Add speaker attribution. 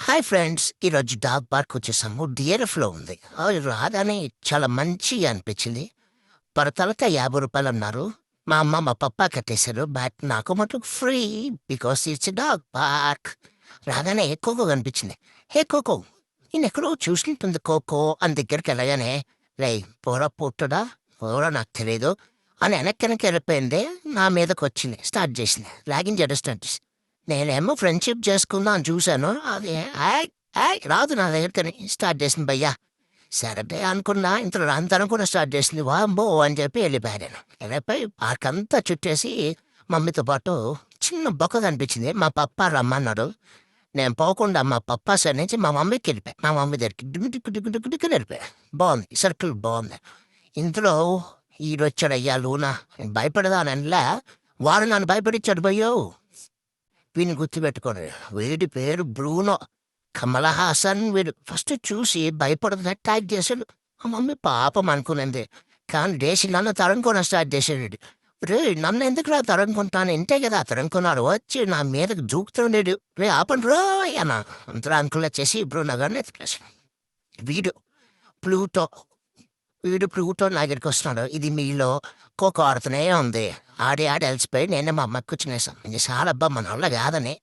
Speaker 1: Hi friends! ఈరోజు dog park వచ్చేసాము. Dear flow ఉంది. రాగానే చాలా మంచిగా అనిపించింది. తలకి రూ. 50 అన్నారు. మా అమ్మ, మా పప్పా కట్టేశారు. బట్ నాకు మటుకు free because it's dog park. రాగానే కోకో కనిపించింది. హే కోకో, నేనెక్కడో చూసినట్టుంది కోకో అని దగ్గరికి వెళ్ళగానే, రేయ్ పోరా పొట్టుడా, పోరా నాకు తెలీదు అని వెనక్కి వెళ్ళిపోయింది. నా మీదకొచ్చింది. స్టార్ట్ చేసింది. లాగించడం స్టార్ట్ చేసింది. నేనేమో ఫ్రెండ్‌షిప్ చేసుకుందాం అని చూసాను. అది ఏయ్! ఏయ్! రాదు నా దగ్గరకని స్టార్ట్ చేసింది భయ్యా. సరే అనుకున్నా. ఇంతలో అంతనుకుని స్టార్ట్ చేసింది. వామ్మో! అని చెప్పి వెళ్ళిపోయా నేను. వెళ్ళిపోయి పార్కంతా చుట్టేసి మమ్మీతో పాటు చిన్న బొక్క కనిపించింది. మా పప్పా రమ్మన్నాడు. నేను పోకుండా మా పప్పా సైడ్ నుంచి మా మమ్మీకి వెళ్ళిపోయా. మా మమ్మీ దగ్గరికి డుకు డుకు డుకు డుకు డుకుని వెళ్ళిపోయా. బావుంది. సర్కిల్ బావుంది. ఇంతలో ఈడొచ్చాడయ్యా లూనా. నేను భయపడదాననలా. వాడు నన్ను భయపడిచ్చాడు భయ్యో! వీడిని గుర్తుపెట్టుకోండి. వీడి పేరు బ్రూనో. కమల్ హాసన్ వీడు. ఫస్ట్ చూసి భయపడుతున్నట్టు యాక్ట్ చేశాడు. మా మమ్మీ పాపం అనుకునింది. కానీ లేచి నన్ను తరుముకోవడం స్టార్ట్ చేశాడు వీడు. రేయ్! నన్నెందుకురా తరుముకుంటాను? ఇంతే కదా తరుముకున్నాడు. వచ్చి నా మీదకి దూకుతుండేడు. రేయ్ ఆపండి రోయ్ అన్న. అంతలో అంకుల్ వచ్చేసి బ్రూనో గారిని ఎత్తుకేసాడు. వీడు ప్లూటో. ప్లూటో నా దగ్గరికి వస్తున్నాడు. ఇది మీలో ఖోఖో ఆడుతూనే ఉంది. ఆడి అలసిపోయి నేనే మా అమ్మకి కూర్చునేసాను. ఇది చాలబ్బా మన వల్ల కాదని